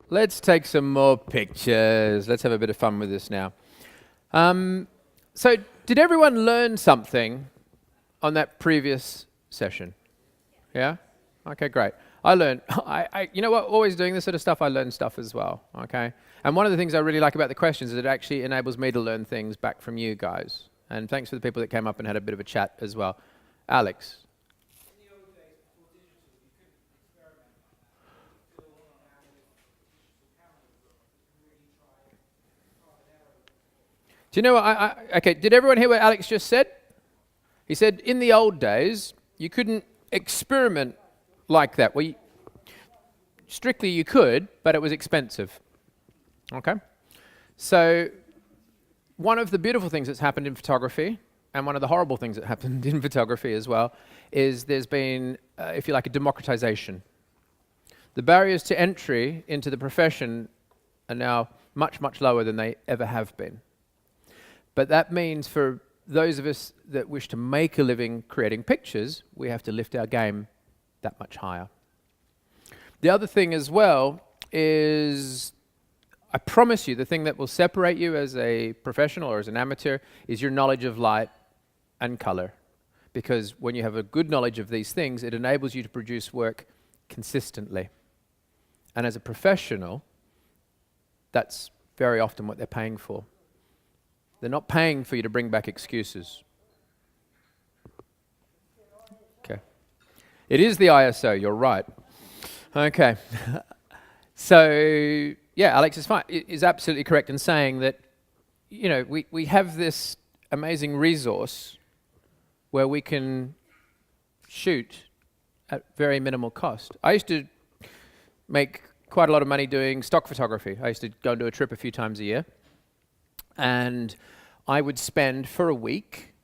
Let's take some more pictures. Let's have a bit of fun with this now. So, did everyone learn something on that previous session? Yeah? Okay, great. I learned, you know what, always doing this sort of stuff, I learn stuff as well, okay? And one of the things I really like about the questions is it actually enables me to learn things back from you guys. And thanks for the people that came up and had a bit of a chat as well. Alex. Do you know what, okay, did everyone hear what Alex just said? He said, in the old days, you couldn't experiment like that. Well, strictly you could, but it was expensive. Okay? So, one of the beautiful things that's happened in photography, and one of the horrible things that happened in photography as well, is there's been, if you like, a democratization. The barriers to entry into the profession are now much, much lower than they ever have been. But that means for those of us that wish to make a living creating pictures, we have to lift our game that much higher. The other thing as well is, I promise you, the thing that will separate you as a professional or as an amateur is your knowledge of light and color. Because when you have a good knowledge of these things, it enables you to produce work consistently. And as a professional, that's very often what they're paying for. They're not paying for you to bring back excuses. Okay. It is the ISO, you're right. Okay. So, yeah, Alex is absolutely correct in saying that, you know, we have this amazing resource where we can shoot at very minimal cost. I used to make quite a lot of money doing stock photography. I used to go and do a trip a few times a year. And I would spend for a week,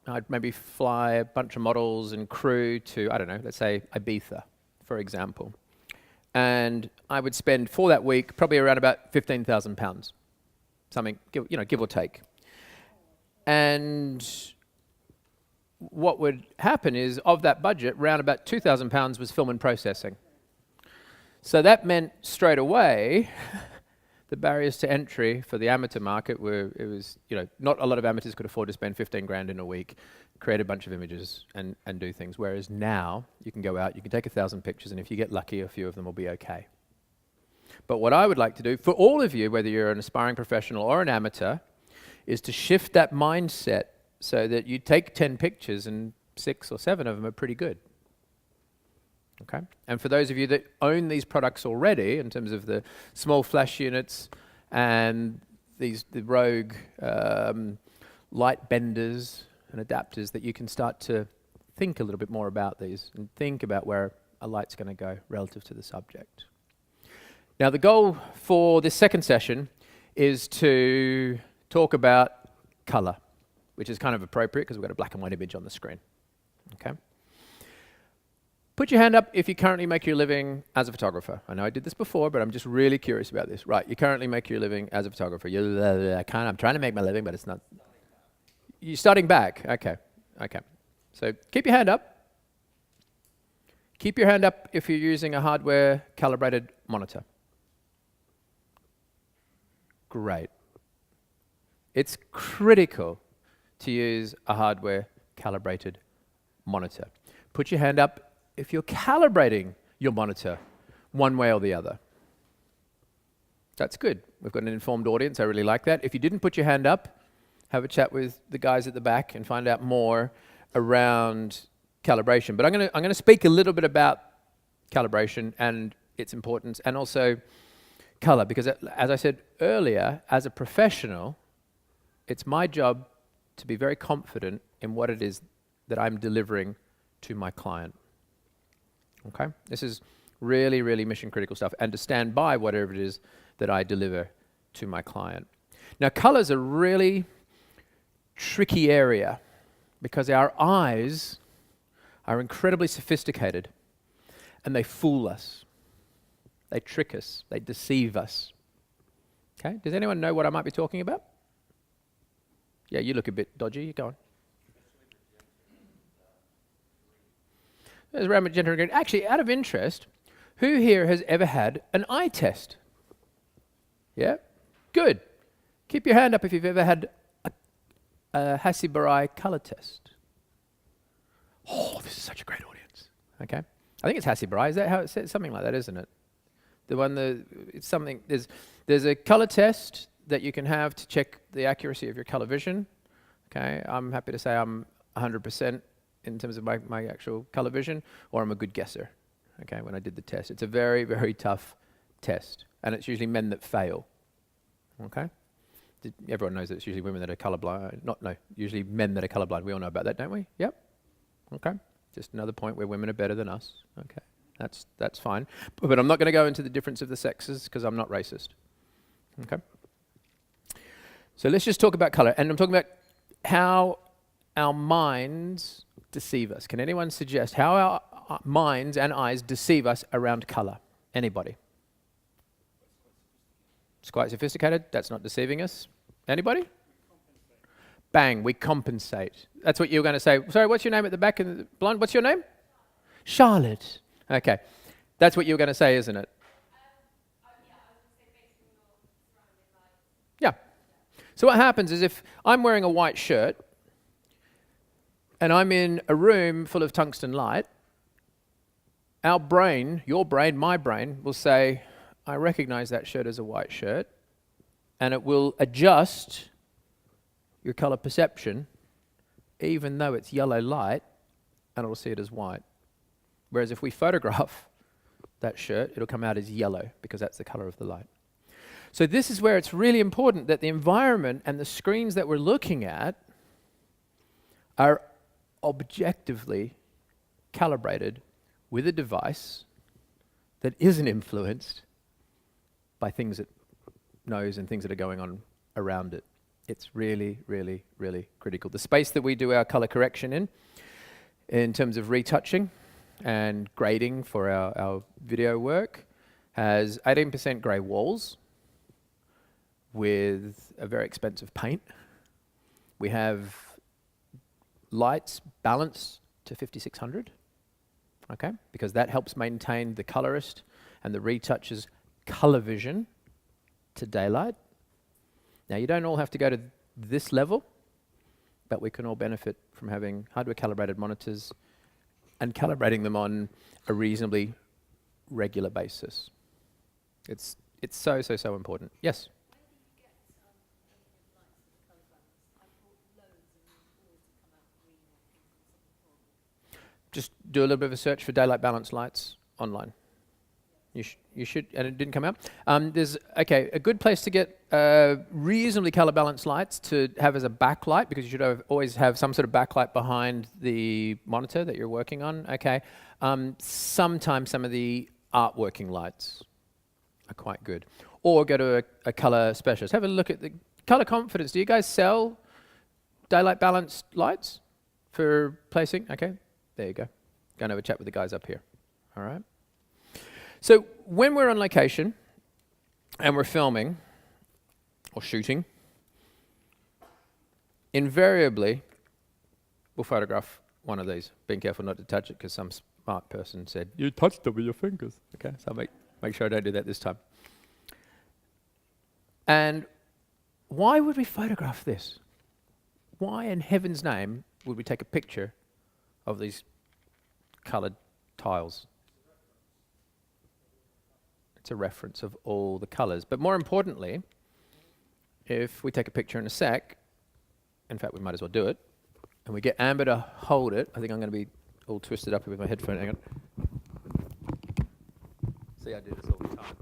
I'd maybe fly a bunch of models and crew to, I don't know, let's say Ibiza, for example. And I would spend for that week probably around about £15,000, something, give or take. And what would happen is, of that budget, around about £2,000 was film and processing. So that meant straight away, the barriers to entry for the amateur market were, not a lot of amateurs could afford to spend 15 grand in a week, create a bunch of images and do things. Whereas now, you can go out, you can take 1,000 pictures, and if you get lucky, a few of them will be okay. But what I would like to do, for all of you, whether you're an aspiring professional or an amateur, is to shift that mindset so that you take 10 pictures and 6 or 7 of them are pretty good. Okay? And for those of you that own these products already, in terms of the small flash units and the rogue light benders and adapters, that you can start to think a little bit more about these and think about where a light's going to go relative to the subject. Now, the goal for this second session is to talk about color, which is kind of appropriate because we've got a black and white image on the screen. Okay? Put your hand up if you currently make your living as a photographer. I know I did this before, but I'm just really curious about this. Right, you currently make your living as a photographer. I'm trying to make my living, but it's not. You're starting back. Okay. So keep your hand up. Keep your hand up if you're using a hardware calibrated monitor. Great. It's critical to use a hardware calibrated monitor. Put your hand up if you're calibrating your monitor one way or the other. That's good. We've got an informed audience. I really like that. If you didn't put your hand up, have a chat with the guys at the back and find out more around calibration. But I'm going to speak a little bit about calibration and its importance, and also color, because as I said earlier, as a professional, it's my job to be very confident in what it is that I'm delivering to my client. Okay? This is really, really mission critical stuff, and to stand by whatever it is that I deliver to my client. Now, color's a really tricky area because our eyes are incredibly sophisticated and they fool us. They trick us. They deceive us. Okay? Does anyone know what I might be talking about? Yeah, you look a bit dodgy. Go on. There's around magenta and green. Actually, out of interest, who here has ever had an eye test? Yeah? Good. Keep your hand up if you've ever had a Hassi-Barai color test. Oh, this is such a great audience. Okay? I think it's Hassi-Barai. Is that how it says? Something like that, isn't it? It's something, there's a color test that you can have to check the accuracy of your color vision. Okay? I'm happy to say I'm 100% in terms of my actual color vision, or I'm a good guesser. Okay, when I did the test. It's a very, very tough test, and it's usually men that fail. Okay? Everyone knows that it's usually women that are colorblind. Usually men that are colorblind. We all know about that, don't we? Yep. Okay. Just another point where women are better than us. Okay. That's fine. But I'm not going to go into the difference of the sexes because I'm not racist. Okay? So let's just talk about color. And I'm talking about how our minds deceive us. Can anyone suggest how our minds and eyes deceive us around color? Anybody? It's quite sophisticated. That's not deceiving us. Anybody? Bang, we compensate. That's what you were going to say. Sorry, what's your name at the back? In the blonde? What's your name? Charlotte. Okay. That's what you were going to say, isn't it? Yeah. So what happens is if I'm wearing a white shirt and I'm in a room full of tungsten light, our brain, your brain, my brain, will say, I recognize that shirt as a white shirt, and it will adjust your color perception, even though it's yellow light, and it'll see it as white. Whereas if we photograph that shirt, it'll come out as yellow, because that's the color of the light. So this is where it's really important that the environment and the screens that we're looking at are objectively calibrated with a device that isn't influenced by things it knows and things that are going on around it. It's really, really, really critical. The space that we do our color correction in terms of retouching and grading for our video work, has 18% grey walls with a very expensive paint. We have lights balanced to 5600, okay? Because that helps maintain the colorist and the retoucher's color vision to daylight. Now, you don't all have to go to this level, but we can all benefit from having hardware calibrated monitors and calibrating them on a reasonably regular basis. It's so, so, so important. Yes? Just do a little bit of a search for daylight balance lights online. You should, and it didn't come out. There's a good place to get reasonably color balanced lights to have as a backlight, because you should always have some sort of backlight behind the monitor that you're working on. Okay. Sometimes some of the art working lights are quite good. Or go to a color specialist. Have a look at the Color Confidence. Do you guys sell daylight balanced lights for placing? Okay. There you go. Go and have a chat with the guys up here. All right. So when we're on location and we're filming or shooting, invariably we'll photograph one of these. Being careful not to touch it because some smart person said, you touched it with your fingers. Okay, so I'll make sure I don't do that this time. And why would we photograph this? Why in heaven's name would we take a picture of these colored tiles? It's a reference of all the colors. But more importantly, if we take a picture in a sec, in fact, we might as well do it, and we get Amber to hold it. I think I'm going to be all twisted up here with my headphone. Hang on. See, I do this all the time.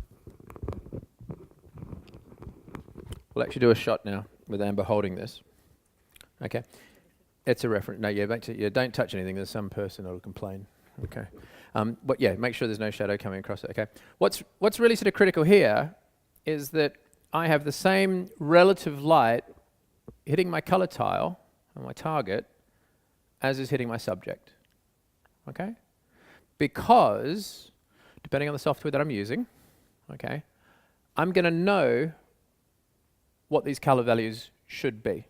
We'll actually do a shot now with Amber holding this. Okay. It's a reference. No, don't touch anything. There's some person who'll complain. Okay. But yeah, make sure there's no shadow coming across it, okay? What's really sort of critical here is that I have the same relative light hitting my color tile on my target as is hitting my subject, okay? Because, depending on the software that I'm using, okay, I'm gonna know what these color values should be,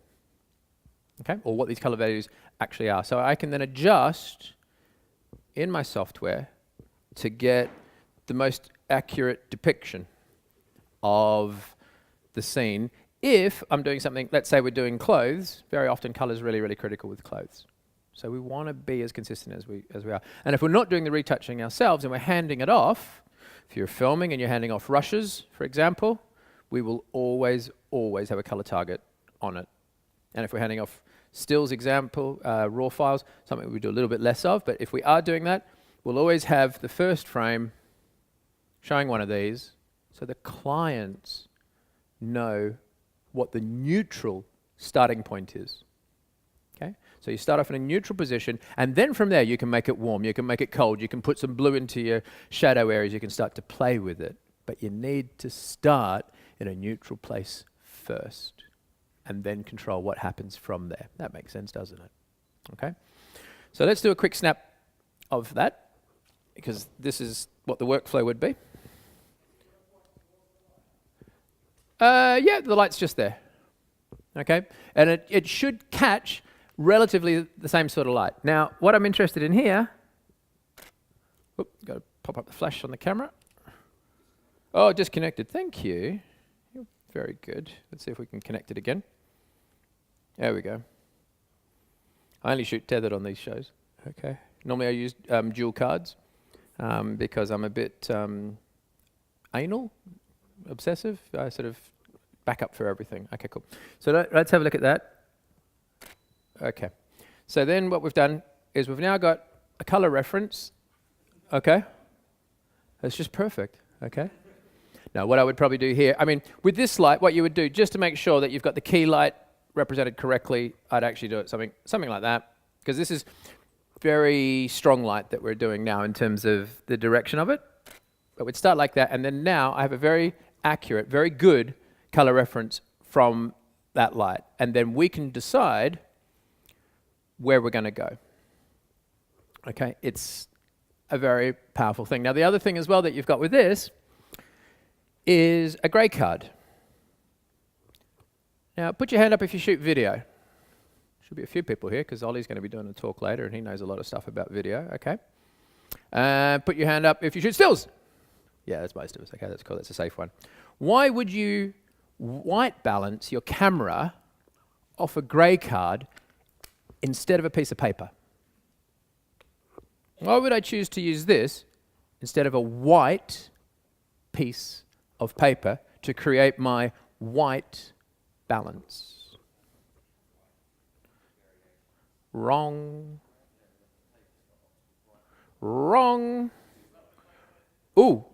okay? Or what these color values actually are. So I can then adjust in my software to get the most accurate depiction of the scene. If I'm doing something, let's say we're doing clothes, very often color is really, really critical with clothes. So we want to be as consistent as we are. And if we're not doing the retouching ourselves and we're handing it off, if you're filming and you're handing off rushes, for example, we will always have a color target on it. And if we're handing off stills, example, raw files, something we do a little bit less of, but if we are doing that, we'll always have the first frame showing one of these, so the clients know what the neutral starting point is. Okay? So you start off in a neutral position, and then from there you can make it warm, you can make it cold, you can put some blue into your shadow areas, you can start to play with it. But you need to start in a neutral place first, and then control what happens from there. That makes sense, doesn't it? Okay? So let's do a quick snap of that, because this is what the workflow would be. Yeah, the light's just there. Okay? And it should catch relatively the same sort of light. Now, what I'm interested in here, got to pop up the flash on the camera. Oh, disconnected. Thank you. You're very good. Let's see if we can connect it again. There we go. I only shoot tethered on these shows. Okay. Normally I use dual cards because I'm a bit anal, obsessive. I sort of back up for everything. Okay, cool. So let's have a look at that. Okay. So then what we've done is we've now got a color reference. Okay. That's just perfect. Okay. Now what I would probably do here, I mean, with this light, what you would do, just to make sure that you've got the key light represented correctly, I'd actually do it something like that, because this is very strong light that we're doing now in terms of the direction of it. But we'd start like that, and then now I have a very accurate, very good color reference from that light. And then we can decide where we're going to go. Okay, it's a very powerful thing. Now the other thing as well that you've got with this is a grey card. Now put your hand up if you shoot video. Should be a few people here because Ollie's going to be doing a talk later and he knows a lot of stuff about video. Okay. Put your hand up if you shoot stills. Yeah, that's most of us. Okay, that's cool. That's a safe one. Why would you white balance your camera off a grey card instead of a piece of paper? Why would I choose to use this instead of a white piece of paper to create my white balance? Wrong. Wrong. Ooh.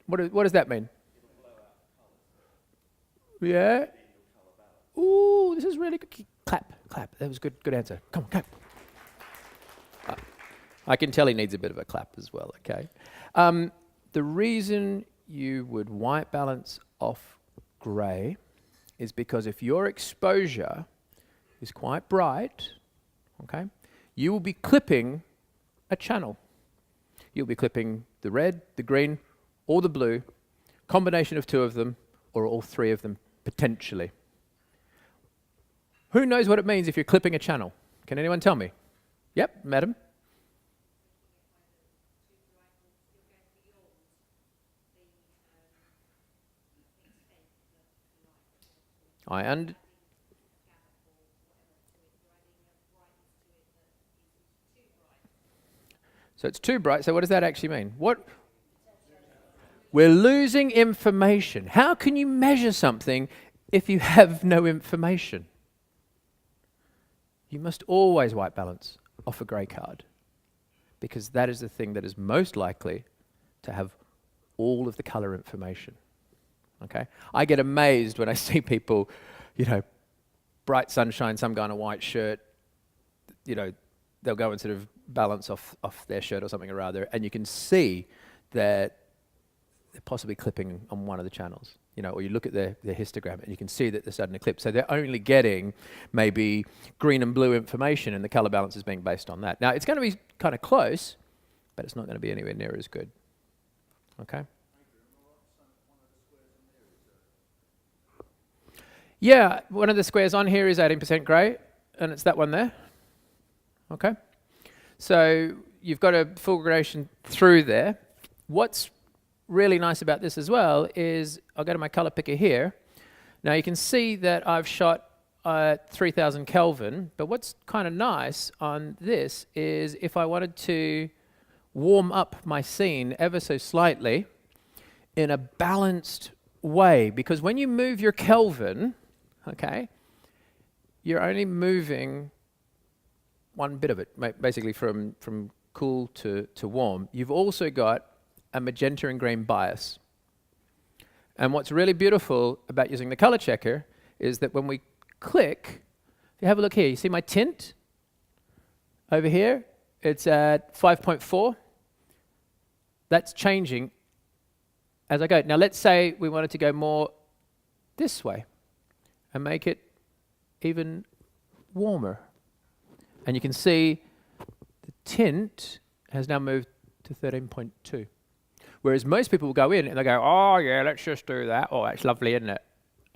What does that mean? Yeah. Ooh, this is really good. Clap, clap. That was good answer. Come on, clap. I can tell he needs a bit of a clap as well, okay? The reason you would white balance off grey is because if your exposure is quite bright, okay, you will be clipping a channel. You'll be clipping the red, the green, or the blue, combination of two of them, or all three of them, potentially. Who knows what it means if you're clipping a channel? Can anyone tell me? Yep, madam. So it's too bright. So what does that actually mean? We're losing information. How can you measure something if you have no information? You must always white balance off a grey card because that is the thing that is most likely to have all of the color information. Okay? I get amazed when I see people, bright sunshine, some guy in a white shirt, they'll go and sort of balance off their shirt or something or other, and you can see that they're possibly clipping on one of the channels, or you look at their histogram and you can see that they're starting to clip. So they're only getting maybe green and blue information and the color balance is being based on that. Now, it's going to be kind of close, but it's not going to be anywhere near as good. Okay? Yeah, one of the squares on here is 18% grey, and it's that one there. Okay? So you've got a full gradation through there. What's really nice about this as well is, I'll go to my color picker here. Now you can see that I've shot 3000 Kelvin, but what's kind of nice on this is if I wanted to warm up my scene ever so slightly in a balanced way, because when you move your Kelvin, okay, you're only moving one bit of it, basically from cool to warm. You've also got a magenta and green bias. And what's really beautiful about using the color checker is that when we click, if you have a look here, you see my tint over here? It's at 5.4. That's changing as I go. Now let's say we wanted to go more this way and make it even warmer. And you can see the tint has now moved to 13.2. Whereas most people will go in and they go, oh yeah, let's just do that. Oh, that's lovely, isn't it?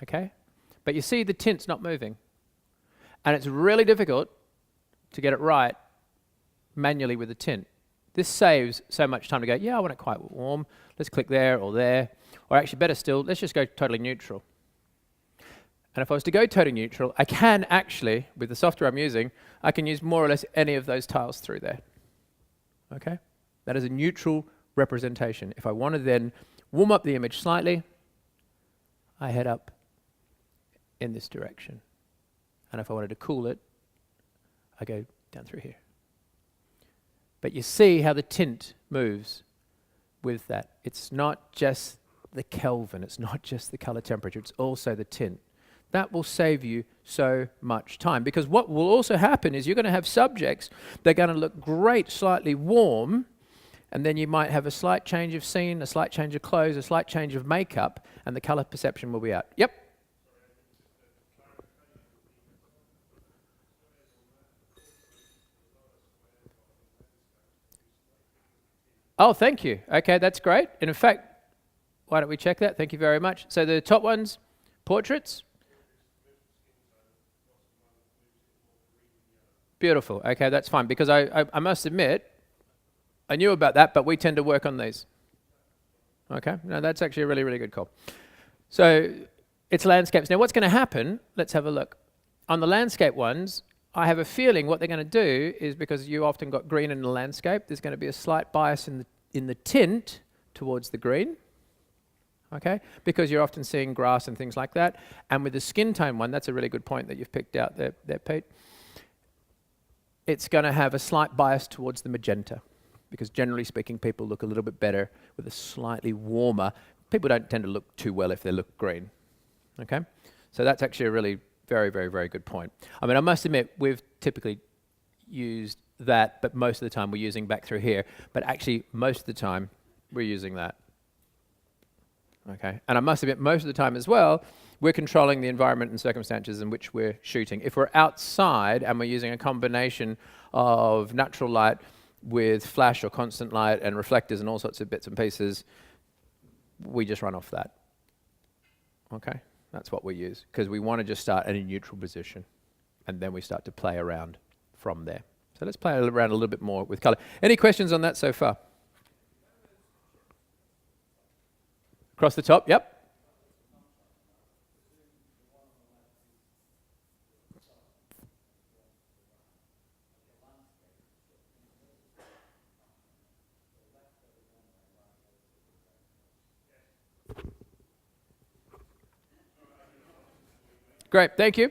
Okay? But you see the tint's not moving. And it's really difficult to get it right manually with the tint. This saves so much time to go, yeah, I want it quite warm. Let's click there. Or actually, better still, let's just go totally neutral. And if I was to go totally neutral, I can actually, with the software I'm using, I can use more or less any of those tiles through there. Okay? That is a neutral representation. If I want to then warm up the image slightly, I head up in this direction. And if I wanted to cool it, I go down through here. But you see how the tint moves with that. It's not just the Kelvin, it's not just the color temperature, it's also the tint. That will save you so much time, because what will also happen is you're going to have subjects that are going to look great slightly warm, and then you might have a slight change of scene, a slight change of clothes, a slight change of makeup, and the color perception will be out. Yep. Oh, thank you. Okay, that's great. And in fact, why don't we check that? Thank you very much. So the top ones, portraits. Beautiful. Okay, that's fine. Because I must admit, I knew about that, but we tend to work on these. Okay, no, that's actually a really, really good call. So it's landscapes. Now what's going to happen, let's have a look. On the landscape ones, I have a feeling what they're going to do is, because you often got green in the landscape, there's going to be a slight bias in the tint towards the green. Okay, because you're often seeing grass and things like that. And with the skin tone one, that's a really good point that you've picked out there, Pete. It's going to have a slight bias towards the magenta, because generally speaking, people look a little bit better with a slightly warmer. People don't tend to look too well if they look green. Okay, so that's actually a really very, very, very good point. I mean, I must admit, we've typically used that, but most of the time we're using back through here. But actually, most of the time, we're using that. Okay, and I must admit, most of the time as well, we're controlling the environment and circumstances in which we're shooting. If we're outside and we're using a combination of natural light with flash or constant light and reflectors and all sorts of bits and pieces, we just run off that. Okay, that's what we use, because we want to just start at a neutral position, and then we start to play around from there. So let's play around a little bit more with color. Any questions on that so far? Across the top, yep. Great, thank you.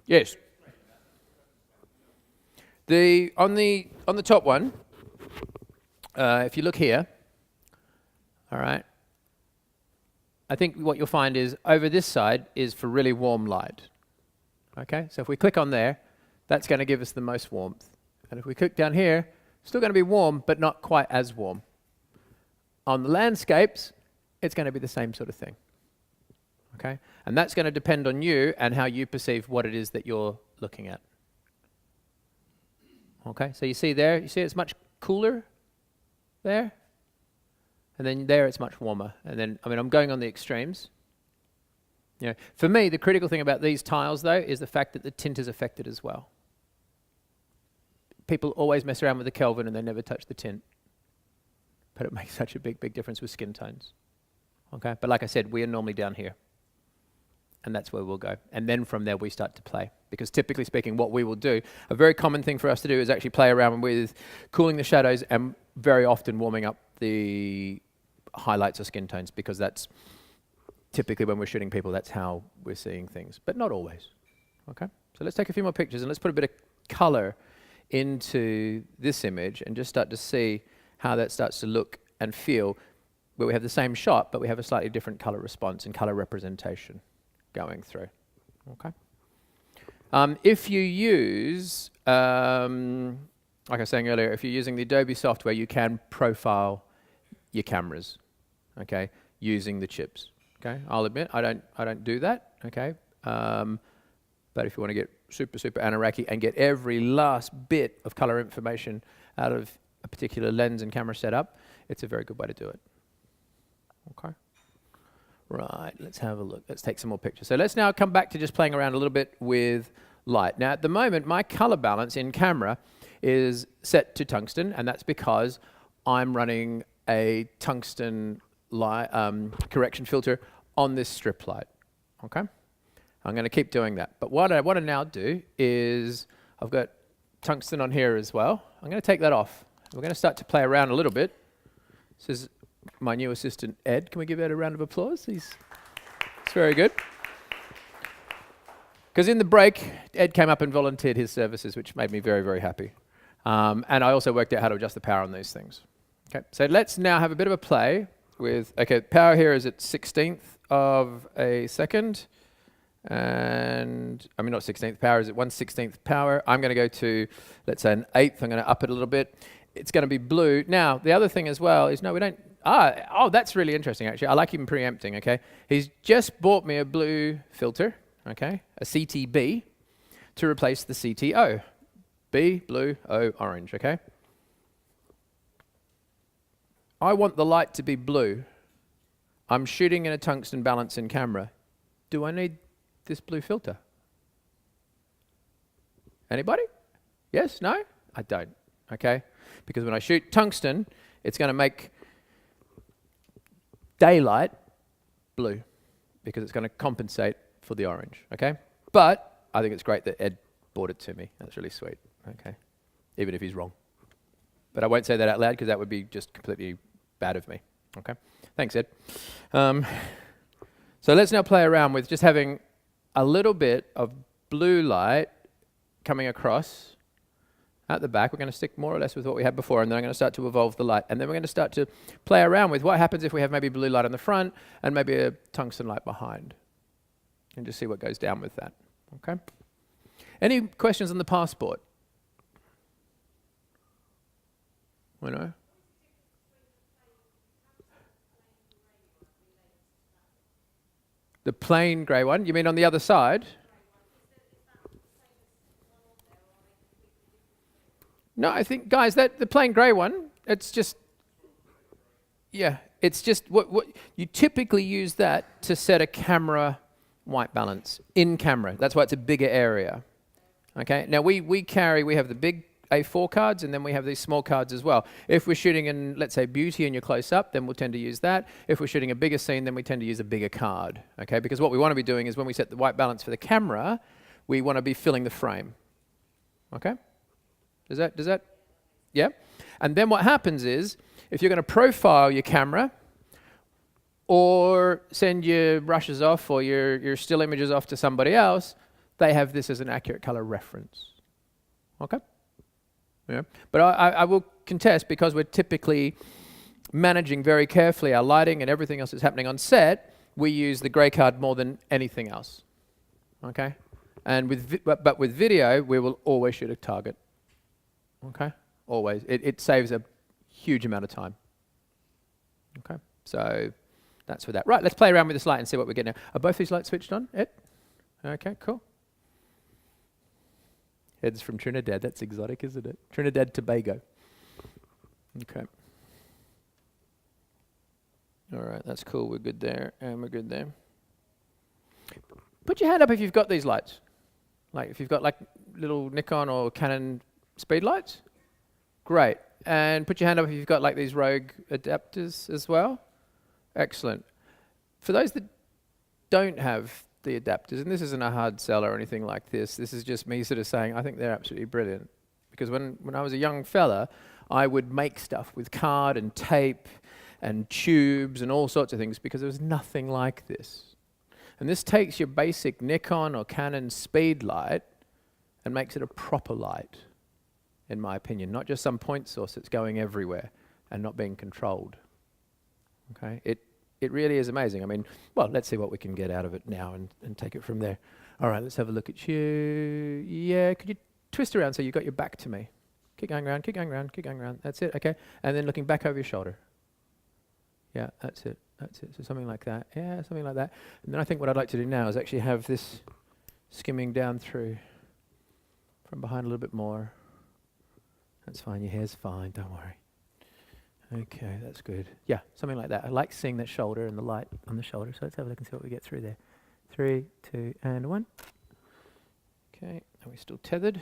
Yes. On the top one, if you look here, all right, I think what you'll find is over this side is for really warm light. Okay, so if we click on there, that's going to give us the most warmth. And if we click down here, still going to be warm, but not quite as warm. On the landscapes, it's going to be the same sort of thing. Okay, and that's going to depend on you and how you perceive what it is that you're looking at. Okay, so you see there, you see it's much cooler there, and then there it's much warmer. And then, I mean, I'm going on the extremes. You know, for me, the critical thing about these tiles, though, is the fact that the tint is affected as well. People always mess around with the Kelvin and they never touch the tint. but it makes such a big, big difference with skin tones. Okay, but like I said, we are normally down here. And that's where we'll go. And then from there, we start to play. Because typically speaking, what we will do, a very common thing for us to do is actually play around with cooling the shadows and very often warming up the highlights or skin tones, because that's typically when we're shooting people, that's how we're seeing things, but not always. Okay, so let's take a few more pictures and let's put a bit of color into this image and just start to see how that starts to look and feel, where we have the same shot, but we have a slightly different color response and color representation going through. Okay. If you use, like I was saying earlier, if you're using the Adobe software, you can profile your cameras, okay, using the chips. Okay, I'll admit I don't do that. Okay, but if you want to get super Anoraki and get every last bit of color information out of a particular lens and camera setup, it's a very good way to do it. Okay. Right, let's have a look. Let's take some more pictures. So let's now come back to just playing around a little bit with light. Now, at the moment, my color balance in camera is set to tungsten, and that's because I'm running a tungsten light, correction filter on this strip light. Okay? I'm going to keep doing that. But what I want to now do is, I've got tungsten on here as well. I'm going to take that off. We're going to start to play around a little bit. This is my new assistant, Ed. Can we give Ed a round of applause? It's very good. Because in the break, Ed came up and volunteered his services, which made me very, very happy. And I also worked out how to adjust the power on these things. Okay, so let's now have a bit of a play with, okay, power here is at 16th of a second. And, I mean, not 16th, power is at 1/16th power. I'm going to go to, let's say, an 1/8. I'm going to up it a little bit. It's going to be blue. Now, the other thing as well is, no, we don't, oh, that's really interesting, actually. I like him preempting, okay? He's just bought me a blue filter, okay, a CTB, to replace the CTO. B, blue, O, orange, okay? I want the light to be blue. I'm shooting in a tungsten balance in camera. Do I need this blue filter? Anybody? Yes? No? I don't, okay? Because when I shoot tungsten, it's going to make daylight blue, because it's going to compensate for the orange, okay? But I think it's great that Ed bought it to me. That's really sweet, okay? Even if he's wrong. But I won't say that out loud, because that would be just completely bad of me, okay? Thanks, Ed. So let's now play around with just having a little bit of blue light coming across at the back. We're going to stick more or less with what we had before, and then I'm going to start to evolve the light. And then we're going to start to play around with what happens if we have maybe blue light on the front and maybe a tungsten light behind. And just see what goes down with that. Okay? Any questions on the passport? You know? The plain grey one? You mean on the other side? No, I think, guys, that the plain grey one, it's just, yeah, it's just what you typically use that to set a camera white balance in camera. That's why it's a bigger area. Okay, now we have the big A4 cards, and then we have these small cards as well. If we're shooting in, let's say, beauty and you're close up, then we'll tend to use that. If we're shooting a bigger scene, then we tend to use a bigger card. Okay, because what we want to be doing is when we set the white balance for the camera, we want to be filling the frame. Okay? Does that? Yeah? And then what happens is, if you're going to profile your camera or send your brushes off or your still images off to somebody else, they have this as an accurate color reference. Okay? Yeah. But I will contest, because we're typically managing very carefully our lighting and everything else that's happening on set, we use the grey card more than anything else. Okay? And but with video, we will always shoot a target. Okay? Always. It saves a huge amount of time. Okay? So that's for that. Right, let's play around with this light and see what we get now. Are both these lights switched on, Ed? Okay, cool. Ed's from Trinidad. That's exotic, isn't it? Trinidad, Tobago. Okay. All right, that's cool. We're good there, and we're good there. Put your hand up if you've got these lights. Like if you've got like little Nikon or Canon speed lights. Great. And put your hand up if you've got like these Rogue adapters as well. Excellent. For those that don't have the adapters, and this isn't a hard sell or anything like this is just me sort of saying I think they're absolutely brilliant. Because when I was a young fella, I would make stuff with card and tape and tubes and all sorts of things because there was nothing like this. And this takes your basic Nikon or Canon speed light and makes it a proper light, in my opinion, not just some point source that's going everywhere and not being controlled. Okay, it really is amazing. I mean, well, let's see what we can get out of it now and take it from there. All right, let's have a look at you. Yeah, could you twist around so you've got your back to me? Keep going around, keep going around, keep going around. That's it, okay. And then looking back over your shoulder. Yeah, that's it, that's it. So something like that. Yeah, something like that. And then I think what I'd like to do now is actually have this skimming down through from behind a little bit more. That's fine, your hair's fine, don't worry. Okay, that's good. Yeah, something like that. I like seeing that shoulder and the light on the shoulder, so let's have a look and see what we get through there. 3, 2, and 1. Okay, are we still tethered?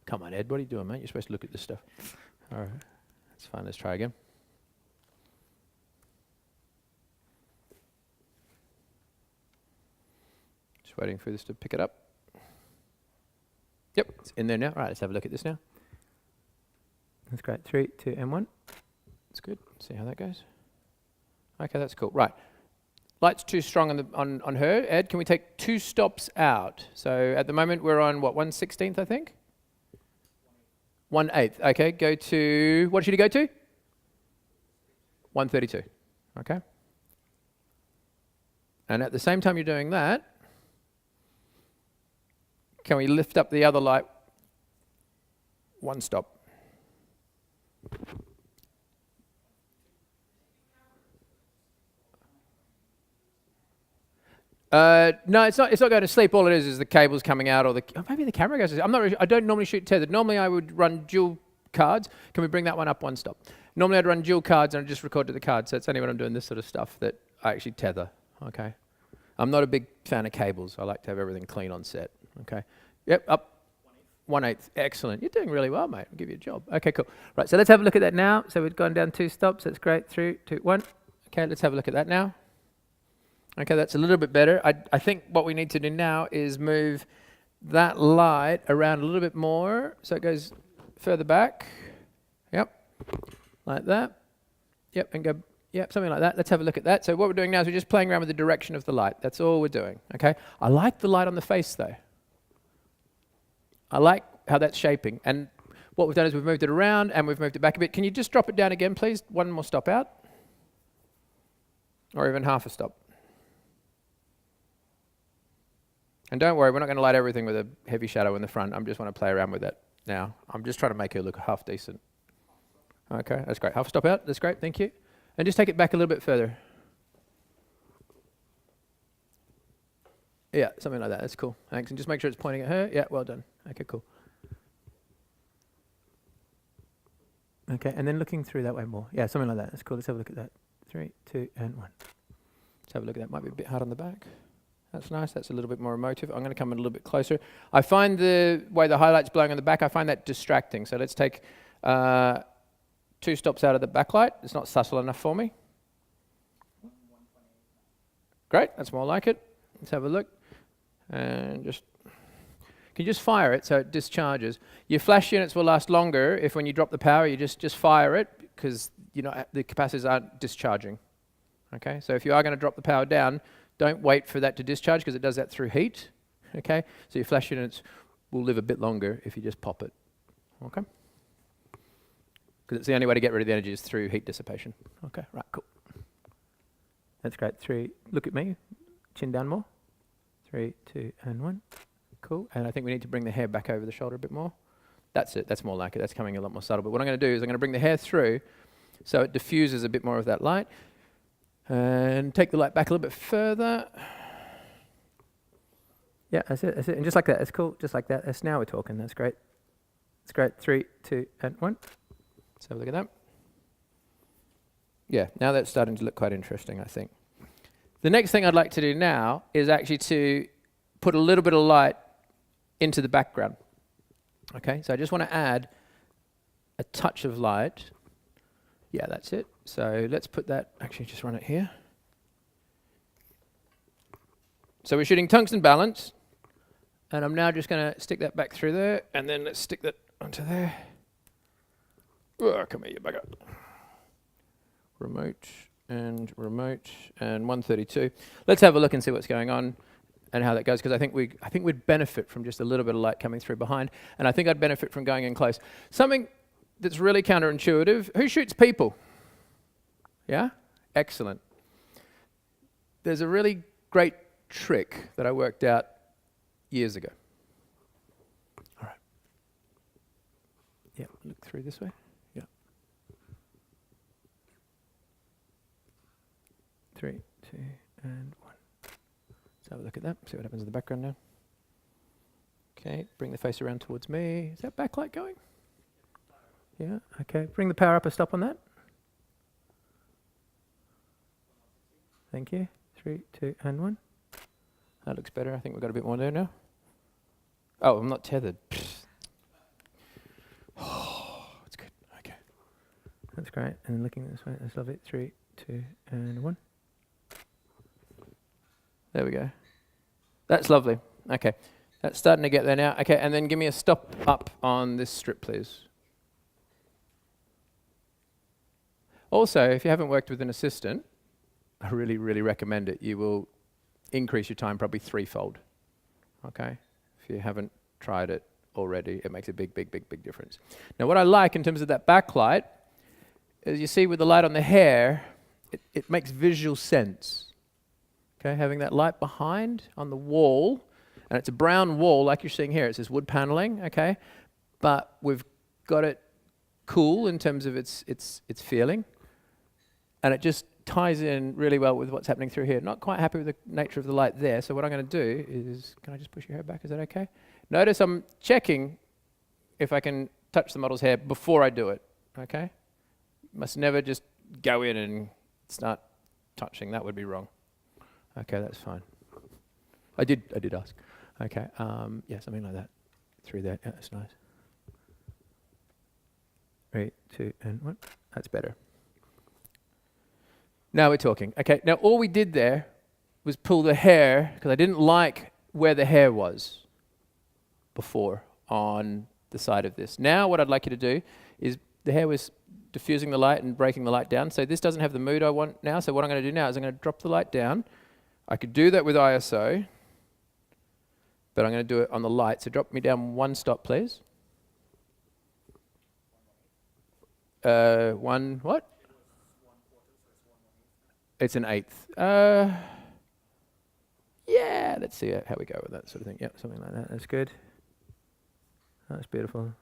Come on, Ed, what are you doing, mate? You're supposed to look at this stuff. All right, that's fine, let's try again. Just waiting for this to pick it up. Yep, it's in there now. All right, let's have a look at this now. That's great. 3, 2, and 1. That's good. See how that goes. Okay, that's cool. Right. Light's too strong on her. Ed, can we take 2 stops out? So at the moment we're on, what, 1/16th, I think? 1/8. Okay, go to, what should you go to? 132. Okay. And at the same time you're doing that, can we lift up the other light 1 stop? No, it's not going to sleep. All it is the cable's coming out, or maybe the camera goes to sleep. I'm not really, I don't normally shoot tethered. Normally I would run dual cards. Can we bring that one up 1 stop? Normally I'd run dual cards and I'd just record to the card. So it's only when I'm doing this sort of stuff that I actually tether. Okay. I'm not a big fan of cables. I like to have everything clean on set. Okay. Yep, up 1/8. Excellent. You're doing really well, mate. I'll give you a job. Okay, cool. Right, so let's have a look at that now. So we've gone down 2 stops. That's great. 3, 2, 1. Okay, let's have a look at that now. Okay, that's a little bit better. I think what we need to do now is move that light around a little bit more so it goes further back. Yep, like that. Yep, and go, yep, something like that. Let's have a look at that. So what we're doing now is we're just playing around with the direction of the light. That's all we're doing, okay? I like the light on the face, though. I like how that's shaping. And what we've done is we've moved it around and we've moved it back a bit. Can you just drop it down again, please? 1 more stop out. Or even half a stop. And don't worry, we're not going to light everything with a heavy shadow in the front. I just want to play around with that now. I'm just trying to make it look half decent. Okay, that's great. Half stop out. That's great. Thank you. And just take it back a little bit further. Yeah, something like that. That's cool. Thanks. And just make sure it's pointing at her. Yeah, well done. Okay, cool. Okay, and then looking through that way more. Yeah, something like that. That's cool. Let's have a look at that. 3, 2, and 1. Let's have a look at that. Might be a bit hard on the back. That's nice. That's a little bit more emotive. I'm going to come in a little bit closer. I find the way the highlight's blowing on the back, I find that distracting. So let's take 2 stops out of the backlight. It's not subtle enough for me. Great. That's more like it. Let's have a look. And just, can you just fire it so it discharges? Your flash units will last longer if when you drop the power, you just fire it because the capacitors aren't discharging. Okay, so if you are going to drop the power down, don't wait for that to discharge because it does that through heat. Okay, so your flash units will live a bit longer if you just pop it. Okay, because it's the only way to get rid of the energy is through heat dissipation. Okay, right, cool. That's great. 3, look at me, chin down more. 3, 2, and 1. Cool. And I think we need to bring the hair back over the shoulder a bit more. That's it. That's more like it. That's coming a lot more subtle. But what I'm going to do is I'm going to bring the hair through so it diffuses a bit more of that light. And take the light back a little bit further. Yeah, that's it. That's it. And just like that. That's cool. Just like that. That's now we're talking. That's great. That's great. 3, 2, and 1. Let's have a look at that. Yeah, now that's starting to look quite interesting, I think. The next thing I'd like to do now is actually to put a little bit of light into the background. Okay, so I just want to add a touch of light. Yeah, that's it. So let's put that, actually just run it here. So we're shooting tungsten balance, and I'm now just going to stick that back through there, and then let's stick that onto there. Oh, come here, you bugger. Remote, and 132. Let's have a look and see what's going on and how that goes, because I think we'd benefit from just a little bit of light coming through behind, and I think I'd benefit from going in close. Something that's really counterintuitive. Who shoots people? Yeah? Excellent. There's a really great trick that I worked out years ago. All right. Yeah, look through this way. Yeah. 3, 2, and 1. Let's have a look at that, see what happens in the background now. Okay, bring the face around towards me. Is that backlight going? Yeah, okay. Bring the power up a stop on that. Thank you. 3, 2, and 1. That looks better. I think we've got a bit more there now. Oh, I'm not tethered. Oh, that's good. Okay. That's great. And looking this way, that's lovely. 3, 2, and 1. There we go. That's lovely. Okay. That's starting to get there now. Okay, and then give me a stop up on this strip, please. Also, if you haven't worked with an assistant, I really, really recommend it. You will increase your time probably threefold. Okay? If you haven't tried it already, it makes a big, big, big, big difference. Now, what I like in terms of that backlight is you see with the light on the hair, it makes visual sense. Okay? Having that light behind on the wall, and it's a brown wall like you're seeing here. It says wood paneling, okay? But we've got it cool in terms of its feeling. And it just ties in really well with what's happening through here. Not quite happy with the nature of the light there, so what I'm going to do is, can I just push your hair back? Is that okay? Notice I'm checking if I can touch the model's hair before I do it, okay? Must never just go in and start touching. That would be wrong. Okay, that's fine. I did ask. Okay, yeah, something like that. Through there, yeah, that's nice. 3, 2, and 1. That's better. Now we're talking. Okay, now all we did there was pull the hair, because I didn't like where the hair was before on the side of this. Now what I'd like you to do is, the hair was diffusing the light and breaking the light down, so this doesn't have the mood I want now, so what I'm going to do now is I'm going to drop the light down. I could do that with ISO, but I'm going to do it on the light, so drop me down 1 stop, please. 1 what? It's an 1/8. Yeah, let's see how we go with that sort of thing. Yep, something like that. That's good. That's beautiful.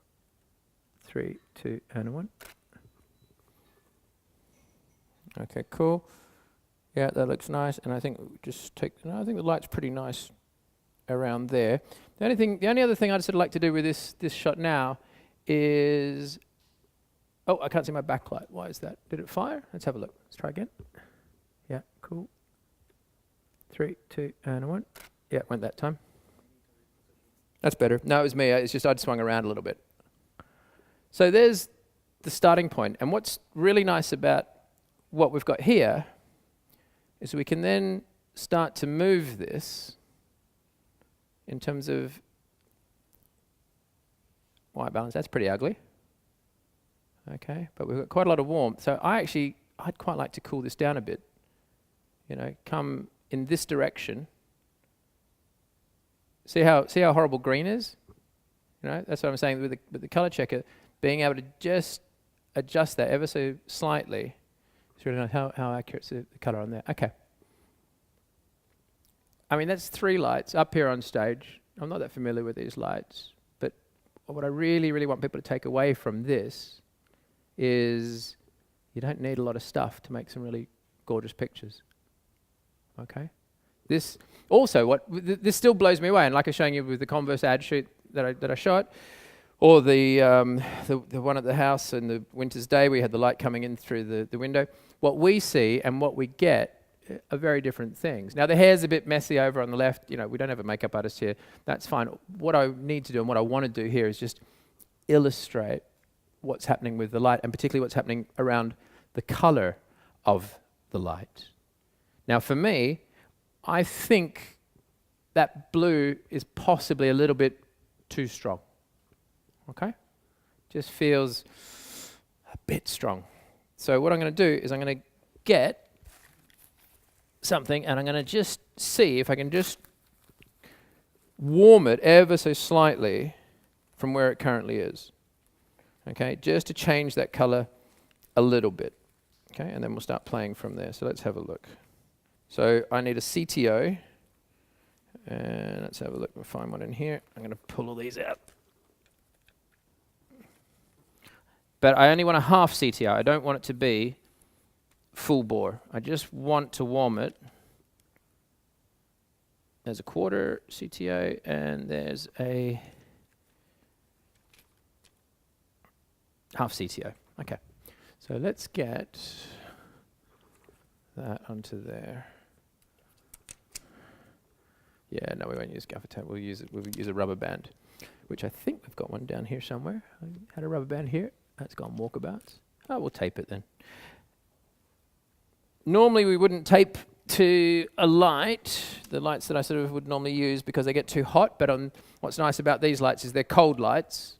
3, 2, and 1. Okay, cool. Yeah, that looks nice. And I think just take. No, I think the light's pretty nice around there. The only other thing I'd sort of like to do with this shot now is. Oh, I can't see my backlight. Why is that? Did it fire? Let's have a look. Let's try again. Yeah, cool. 3, 2, and 1. Yeah, it went that time. That's better. No, it was me. It's just I'd swung around a little bit. So there's the starting point. And what's really nice about what we've got here is we can then start to move this in terms of white balance. That's pretty ugly. Okay, but we've got quite a lot of warmth. So I'd quite like to cool this down a bit. You know, come in this direction. See how horrible green is? You know, that's what I'm saying with the color checker, being able to just adjust that ever so slightly. It's really nice how accurate is the color on there. Okay. I mean, that's 3 lights up here on stage. I'm not that familiar with these lights, but what I really, really want people to take away from this is you don't need a lot of stuff to make some really gorgeous pictures. Okay? This also, this still blows me away, and like I was showing you with the Converse ad shoot that I shot, or the one at the house in the winter's day, we had the light coming in through the window. What we see and what we get are very different things. Now the hair's a bit messy over on the left. You know, we don't have a makeup artist here. That's fine. What I need to do and what I want to do here is just illustrate what's happening with the light, and particularly what's happening around the color of the light. Now for me, I think that blue is possibly a little bit too strong. Okay? Just feels a bit strong. So what I'm going to do is I'm going to get something and I'm going to just see if I can just warm it ever so slightly from where it currently is. Okay, just to change that color a little bit. Okay, and then we'll start playing from there. So let's have a look. So I need a CTO, and let's have a look. We'll find one in here. I'm going to pull all these out. But I only want a half CTO. I don't want it to be full bore. I just want to warm it. There's a quarter CTO, and there's a half CTO. Okay, so let's get that onto there. Yeah, no, we won't use gaffer tape. We'll use a rubber band, which I think we've got one down here somewhere. I had a rubber band here. That's gone walkabouts. Oh, we'll tape it then. Normally we wouldn't tape to a light, the lights that I sort of would normally use because they get too hot, but what's nice about these lights is they're cold lights.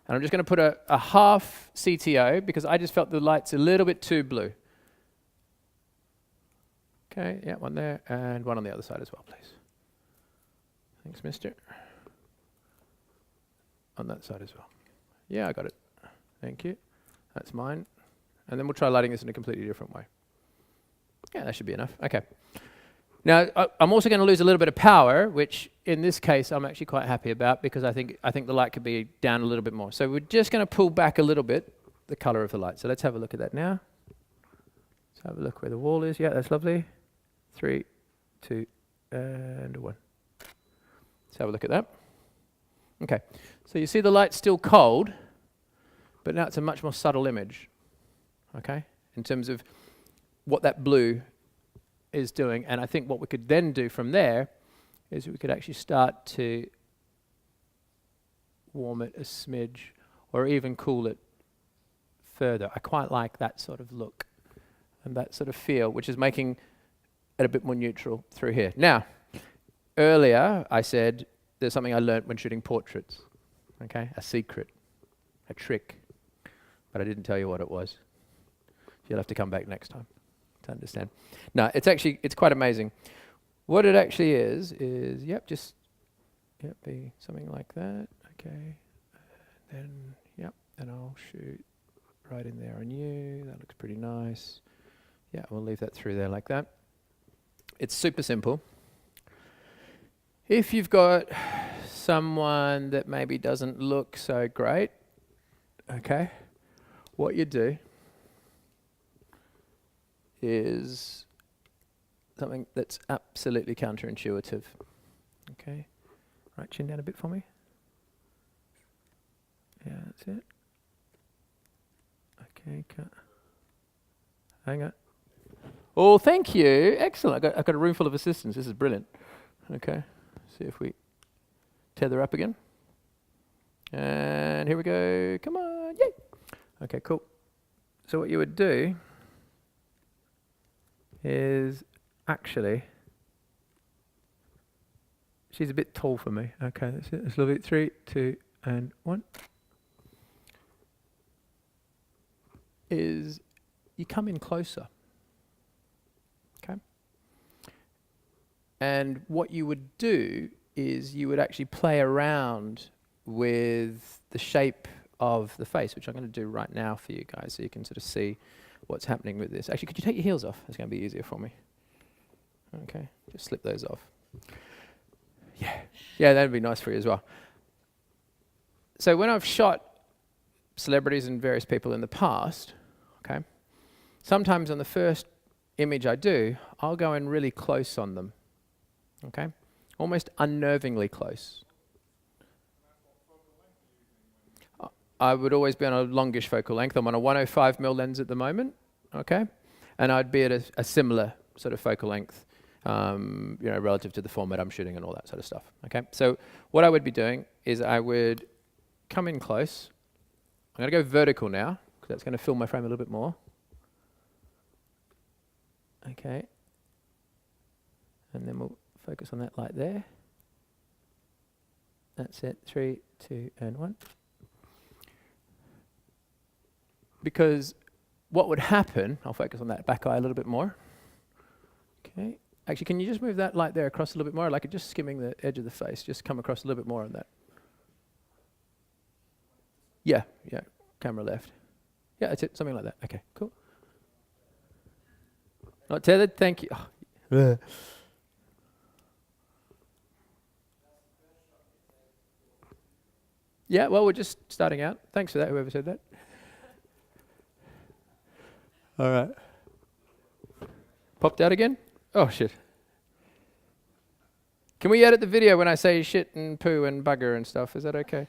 And I'm just going to put a half CTO because I just felt the light's a little bit too blue. Okay, yeah, one there and one on the other side as well, please. Thanks, mister. On that side as well. Yeah, I got it. Thank you. That's mine. And then we'll try lighting this in a completely different way. Yeah, that should be enough. Okay. Now, I'm also going to lose a little bit of power, which in this case I'm actually quite happy about because I think the light could be down a little bit more. So we're just going to pull back a little bit the color of the light. So let's have a look at that now. Let's have a look where the wall is. Yeah, that's lovely. 3, 2, and 1. Let's have a look at that. Okay. So you see the light's still cold, but now it's a much more subtle image. Okay? In terms of what that blue is doing. And I think what we could then do from there is we could actually start to warm it a smidge or even cool it further. I quite like that sort of look and that sort of feel, which is making it a bit more neutral through here. Now, earlier I said there's something I learned when shooting portraits. Okay, a secret, a trick, but I didn't tell you what it was. You'll have to come back next time to understand. No, it's quite amazing. What it actually is be something like that. Okay, then I'll shoot right in there on you. That looks pretty nice. Yeah, we'll leave that through there like that. It's super simple. If you've got someone that maybe doesn't look so great, okay, what you do is something that's absolutely counterintuitive. Okay, right, chin down a bit for me. Yeah, that's it. Okay, cut. Hang on. Oh, thank you. Excellent. I've got a room full of assistants. This is brilliant. Okay, see if we tether up again. And here we go. Come on. Yay. Okay, cool. So what you would do is actually, she's a bit tall for me. Okay, that's it. Let's love it. 3, 2, and 1. Is you come in closer. Okay. And what you would do is you would actually play around with the shape of the face, which I'm going to do right now for you guys so you can sort of see what's happening with this. Actually, could you take your heels off? It's going to be easier for me. Okay, just slip those off. Yeah, that'd be nice for you as well. So when I've shot celebrities and various people in the past, okay, sometimes on the first image I do, I'll go in really close on them, okay, almost unnervingly close. I would always be on a longish focal length. I'm on a 105mm lens at the moment, okay? And I'd be at a similar sort of focal length, relative to the format I'm shooting and all that sort of stuff, okay? So what I would be doing is I would come in close going to go vertical now, because that's going to fill my frame a little bit more. Okay. And then we'll focus on that light there. That's it. 3, 2, and 1. Because what would happen, I'll focus on that back eye a little bit more. Okay. Actually, can you just move that light there across a little bit more? I like it just skimming the edge of the face. Just come across a little bit more on that. Yeah, yeah. Camera left. Yeah, that's it. Something like that. Okay, cool. Not tethered? Thank you. Oh. Yeah, well, we're just starting out. Thanks for that, whoever said that. All right. Popped out again? Oh, shit. Can we edit the video when I say shit and poo and bugger and stuff? Is that okay?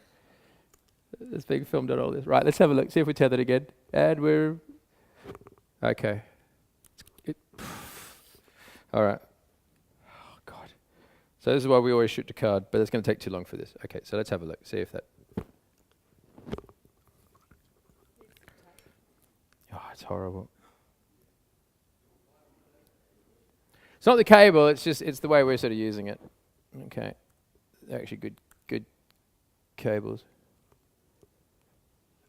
It's being filmed on all this. Right, let's have a look. See if we tether it again. And we're... Okay. All right. Oh, God. So this is why we always shoot to card, but it's going to take too long for this. Okay, so let's have a look. See if that... Oh, it's horrible. It's not the cable, it's the way we're sort of using it. Okay. They're actually good cables.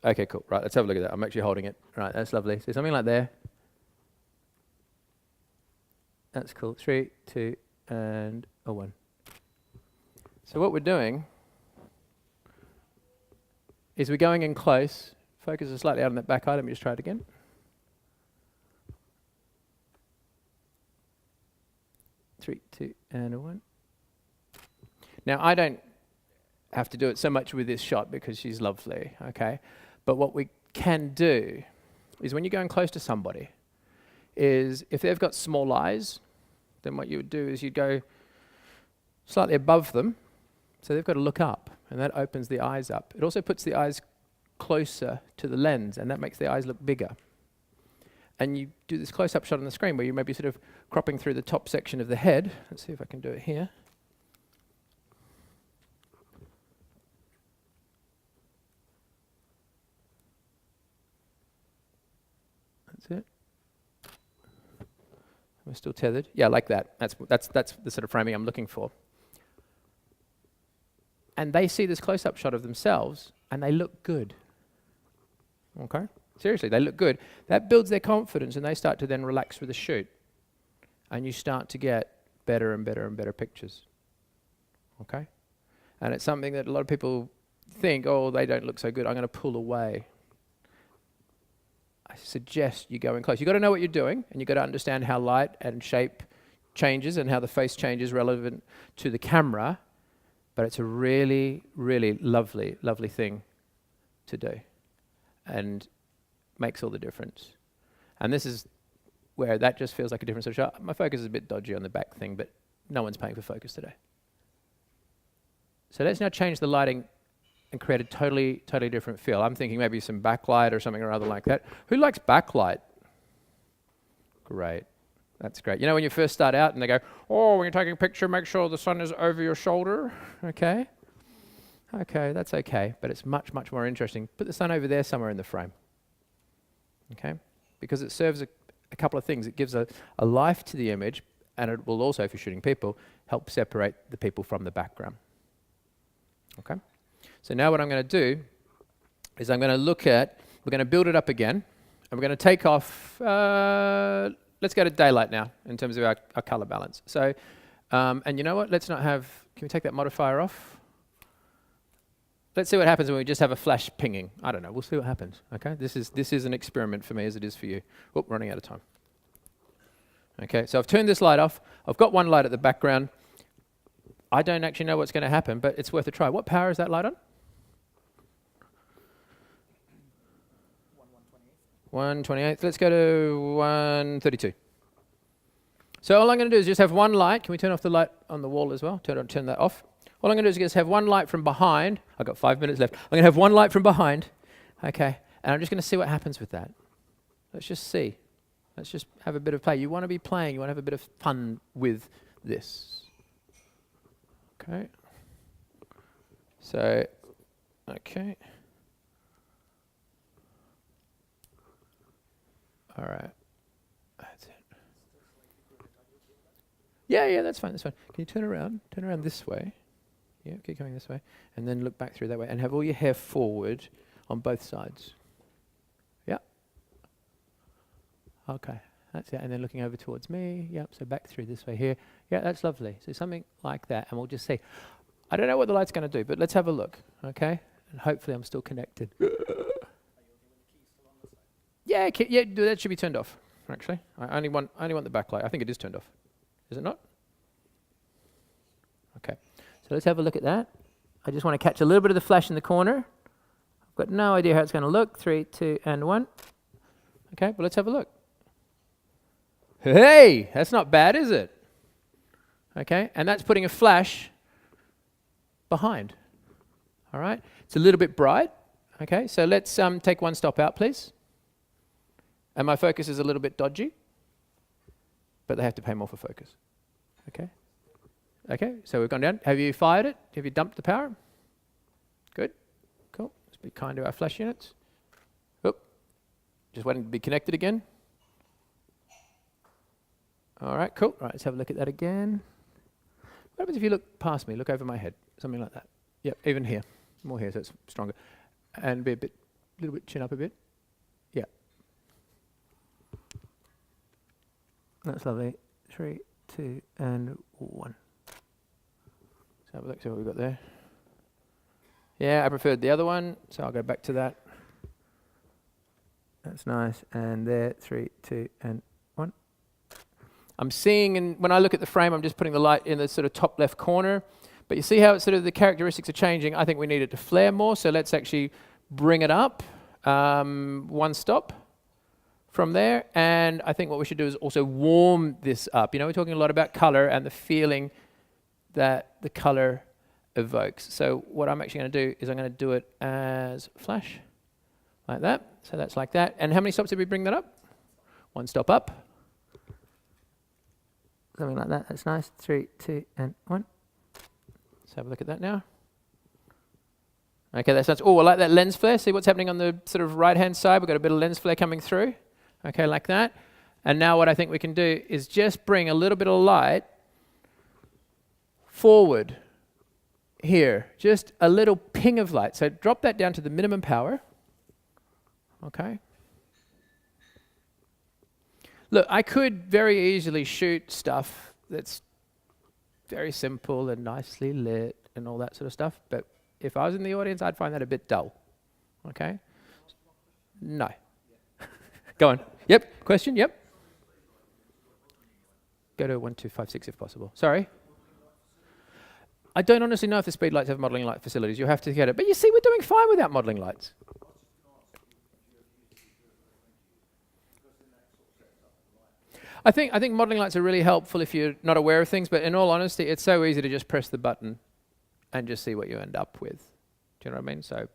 Okay, cool. Right, let's have a look at that. I'm actually holding it. Right, that's lovely. So something like there. That's cool. 3, 2, and a 1. So what we're doing is we're going in close. Focus is slightly out on that back eye. Let me just try it again. Three, 2, and a 1. Now, I don't have to do it so much with this shot because she's lovely, okay? But what we can do is when you're going close to somebody, is if they've got small eyes, then what you would do is you'd go slightly above them, so they've got to look up, and that opens the eyes up. It also puts the eyes closer to the lens, and that makes the eyes look bigger. And you do this close-up shot on the screen where you may be sort of cropping through the top section of the head. Let's see if I can do it here. That's it. We're still tethered. Yeah, like that. That's the sort of framing I'm looking for. And they see this close-up shot of themselves, and they look good. Okay? Seriously, they look good. That builds their confidence, and they start to then relax with the shoot. And you start to get better and better and better pictures. Okay? And it's something that a lot of people think, oh, they don't look so good, I'm going to pull away. I suggest you go in close. You've got to know what you're doing, and you've got to understand how light and shape changes and how the face changes relevant to the camera. But it's a really, really lovely, lovely thing to do. And makes all the difference. And this is where that just feels like a different sort of shot. My focus is a bit dodgy on the back thing, but no one's paying for focus today. So let's now change the lighting and create a totally, totally different feel. I'm thinking maybe some backlight or something or other like that. Who likes backlight? Great. That's great. You know when you first start out and they go, oh, when you're taking a picture, make sure the sun is over your shoulder. Okay. Okay, that's okay. But it's much, much more interesting. Put the sun over there somewhere in the frame. Okay? Because it serves a couple of things. It gives a life to the image, and it will also, if you're shooting people, help separate the people from the background. Okay? So now what I'm going to do is I'm going to look at, we're going to build it up again, and we're going to take off, let's go to daylight now in terms of our color balance. So, and you know what? Let's not have, can we take that modifier off? Let's see what happens when we just have a flash pinging. I don't know. We'll see what happens. Okay. This is an experiment for me as it is for you. Oh, running out of time. Okay. So I've turned this light off. I've got one light at the background. I don't actually know what's going to happen, but it's worth a try. What power is that light on? 128. Let's go to 132. So all I'm going to do is just have one light. Can we turn off the light on the wall as well? Turn that off. All I'm going to do is just have one light from behind. I've got 5 minutes left. I'm going to have one light from behind. Okay. And I'm just going to see what happens with that. Let's just see. Let's just have a bit of play. You want to be playing. You want to have a bit of fun with this. Okay. So, okay. All right. That's it. Yeah, that's fine. Can you turn around? Turn around this way. Yeah, keep going this way. And then look back through that way. And have all your hair forward on both sides. Yeah. Okay. That's it. And then looking over towards me. Yep. So back through this way here. Yeah, that's lovely. So something like that. And we'll just see. I don't know what the light's going to do, but let's have a look. Okay. And hopefully I'm still connected. Yeah, that should be turned off, actually. I only want the backlight. I think it is turned off. Is it not? Okay. So let's have a look at that. I just want to catch a little bit of the flash in the corner. I've got no idea how it's going to look. 3, 2, and 1. Okay, well, let's have a look. Hey, that's not bad, is it? Okay, and that's putting a flash behind. All right, it's a little bit bright. Okay, so let's take one stop out, please. And my focus is a little bit dodgy, but they have to pay more for focus. Okay. Okay, so we've gone down. Have you fired it? Have you dumped the power? Good. Cool. Let's be kind to our flash units. Oop. Just waiting to be connected again. All right, cool. All right, let's have a look at that again. What happens if you look past me, look over my head? Something like that. Yep, even here. More here, so it's stronger. And be a little bit, chin up a bit. Yeah. That's lovely. 3, 2, and 1. Let's have a look, see what we've got there. Yeah, I preferred the other one, so I'll go back to that. That's nice. And there, 3, 2, and 1. I'm seeing, and when I look at the frame, I'm just putting the light in the sort of top left corner. But you see how it's sort of the characteristics are changing. I think we need it to flare more, so let's actually bring it up. One stop from there. And I think what we should do is also warm this up. You know, we're talking a lot about color and the feeling that the color evokes. So what I'm actually going to do is I'm going to do it as flash, like that. So that's like that. And how many stops did we bring that up? One stop up. Something like that. That's nice. 3, 2, and 1. Let's have a look at that now. Okay, that sounds. Oh, I like that lens flare. See what's happening on the sort of right-hand side? We've got a bit of lens flare coming through. Okay, like that. And now what I think we can do is just bring a little bit of light forward here. Just a little ping of light. So drop that down to the minimum power. Okay. Look, I could very easily shoot stuff that's very simple and nicely lit and all that sort of stuff, but if I was in the audience, I'd find that a bit dull. Okay? No. Go on. Yep. Question? Yep. Go to 1256 if possible. Sorry? I don't honestly know if the speed lights have modelling light facilities. You have to get it. But you see, we're doing fine without modelling lights. I think modelling lights are really helpful if you're not aware of things, but in all honesty, it's so easy to just press the button and just see what you end up with. Do you know what I mean? So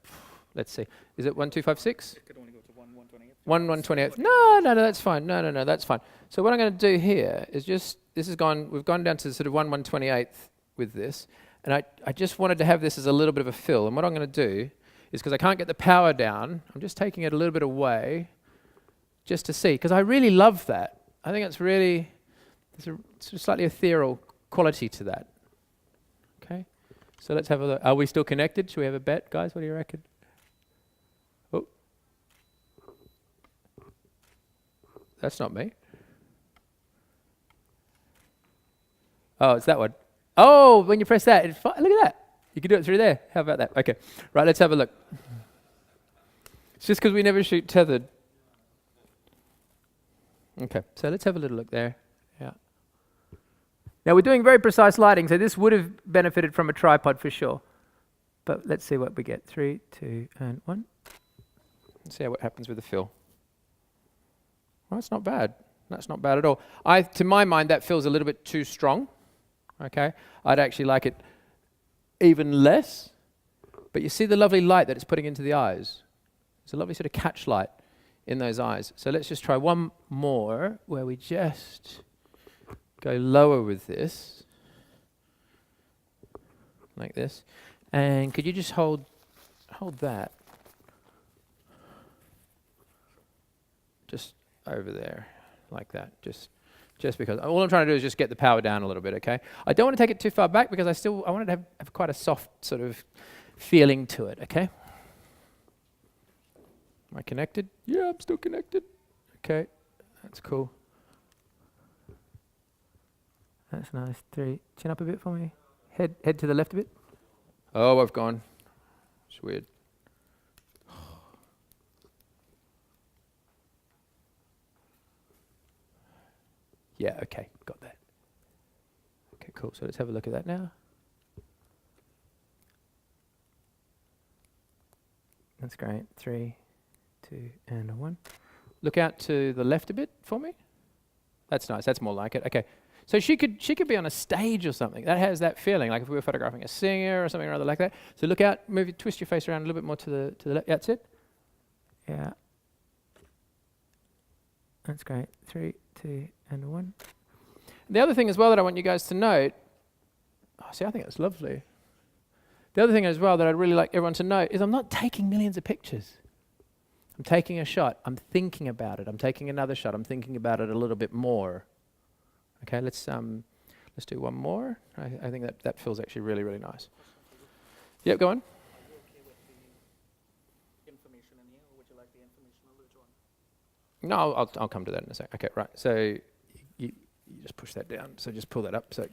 let's see. Is it 1256? It could only go to 1/128. 1/128. No, that's fine. No, that's fine. So what I'm going to do here is just, we've gone down to sort of 1/128 with this, and I just wanted to have this as a little bit of a fill. And what I'm going to do is, because I can't get the power down, I'm just taking it a little bit away just to see, because I really love that. I think it's really, there's a sort of slightly ethereal quality to that. Okay, so let's have a look. Are we still connected? Should we have a bet, guys? What do you reckon? Oh, that's not me. Oh, it's that one. Oh, when you press that, look at that. You can do it through there. How about that? Okay, right, let's have a look. It's just because we never shoot tethered. Okay, so let's have a little look there. Yeah. Now we're doing very precise lighting, so this would have benefited from a tripod for sure. But let's see what we get. 3, 2, and 1. Let's see what happens with the fill. Well, that's not bad. That's not bad at all. To my mind, that feels a little bit too strong. Okay, I'd actually like it even less. But you see the lovely light that it's putting into the eyes. It's a lovely sort of catch light in those eyes. So let's just try one more where we just go lower with this, like this. And could you just hold that? Just over there, like that, just because. All I'm trying to do is just get the power down a little bit, okay? I don't want to take it too far back because I want it to have quite a soft sort of feeling to it, okay? Am I connected? Yeah, I'm still connected. Okay, that's cool. That's nice. 3, chin up a bit for me. Head to the left a bit. Oh, I've gone. It's weird. Yeah, okay, got that. Okay, cool. So let's have a look at that now. That's great. 3, 2, and 1. Look out to the left a bit for me. That's nice. That's more like it. Okay. So she could be on a stage or something. That has that feeling, like if we were photographing a singer or something or other like that. So look out, twist your face around a little bit more to the left. That's it. Yeah. That's great. 3, 2, and 1. The other thing as well that I want you guys to note, I think that's lovely. The other thing as well that I'd really like everyone to note is I'm not taking millions of pictures. I'm taking a shot. I'm thinking about it. I'm taking another shot. I'm thinking about it a little bit more. Okay, let's do one more. I think that feels actually really, really nice. Yep, go on. Are you okay with the information in here, or would you like the information later on? No, I'll come to that in a sec. Okay, right. So you just push that down. So just pull that up so it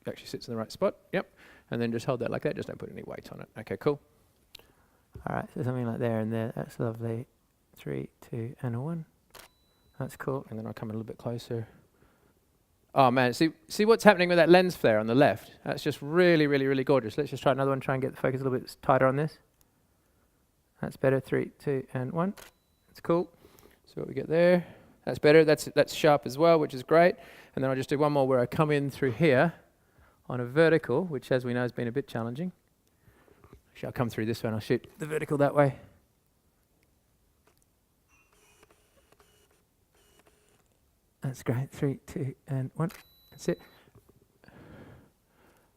actually sits in the right spot. Yep. And then just hold that like that. Just don't put any weight on it. Okay, cool. All right, so something like there and there. That's lovely. 3, 2, and 1. That's cool. And then I'll come a little bit closer. Oh man, see what's happening with that lens flare on the left? That's just really, really, really gorgeous. Let's just try another one, try and get the focus a little bit tighter on this. That's better. 3, 2, and 1. That's cool. So what we get there. That's better. That's sharp as well, which is great. And then I'll just do one more where I come in through here on a vertical, which as we know has been a bit challenging. Actually, I'll come through this way and I'll shoot the vertical that way. That's great. 3, 2, and 1. That's it.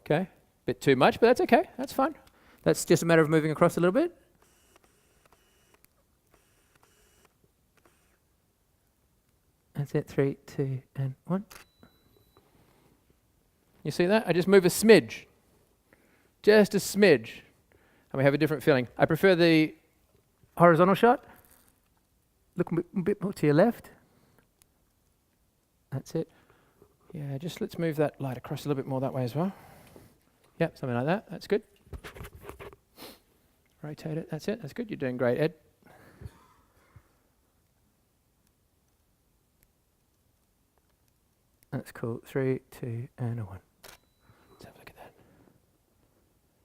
Okay. Bit too much, but that's okay. That's fine. That's just a matter of moving across a little bit. That's it. 3, 2, and 1. You see that? I just move a smidge. Just a smidge. And we have a different feeling. I prefer the horizontal shot. Look a bit more to your left. That's it. Yeah, just let's move that light across a little bit more that way as well. Yep, something like that. That's good. Rotate it. That's it. That's good. You're doing great, Ed. That's cool. 3, 2, and 1. Let's have a look at that.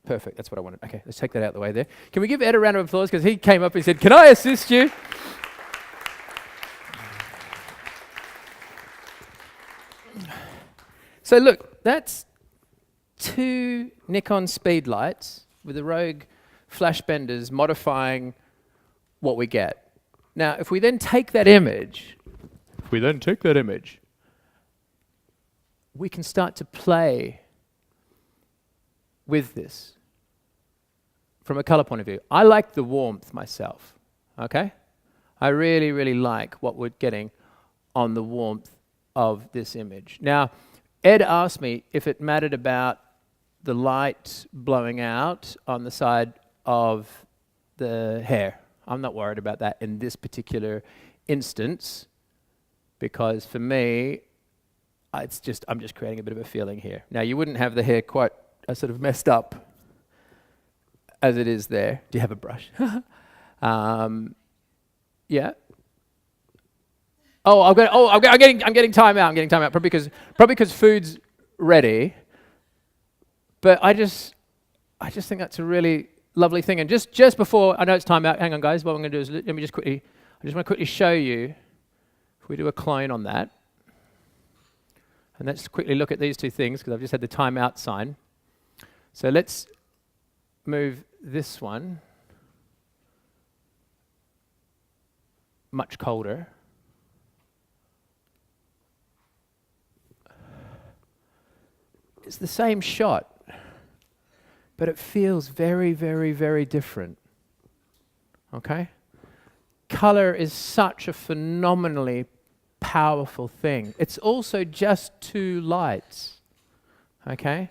Perfect. That's what I wanted. Okay, let's take that out of the way there. Can we give Ed a round of applause because he came up and said, "Can I assist you?" So look, that's 2 Nikon speed lights with the Rogue flash benders modifying what we get. Now, if we then take that image, we can start to play with this from a color point of view. I like the warmth myself, okay? I really, really like what we're getting on the warmth of this image. Now, Ed asked me if it mattered about the light blowing out on the side of the hair. I'm not worried about that in this particular instance because for me, I'm just creating a bit of a feeling here. Now, you wouldn't have the hair quite sort of messed up as it is there. Do you have a brush? Yeah. I'm getting time out. I'm getting time out probably because food's ready. But I just think that's a really lovely thing. And just before I know it's time out, hang on guys. What I'm going to do is I just want to quickly show you if we do a clone on that. And let's quickly look at these 2 things because I've just had the timeout sign. So let's move this one much colder. It's the same shot, but it feels very, very, very different. Okay? Color is such a phenomenally powerful thing. It's also just two lights, okay?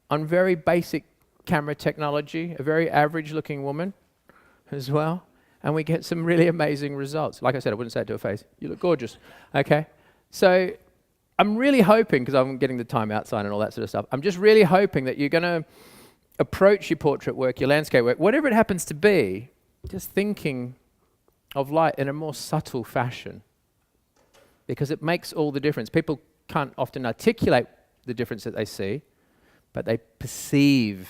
On very basic camera technology, a very average-looking woman as well, and we get some really amazing results. Like I said, I wouldn't say it to her face. You look gorgeous, okay? So I'm really hoping, because I'm getting the timeout sign and all that sort of stuff, I'm just really hoping that you're going to approach your portrait work, your landscape work, whatever it happens to be, just thinking of light in a more subtle fashion, because it makes all the difference. People can't often articulate the difference that they see, but they perceive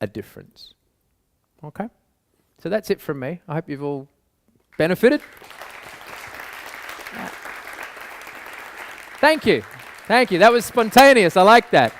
a difference. Okay? So that's it from me. I hope you've all benefited. Thank you. Thank you. That was spontaneous. I like that.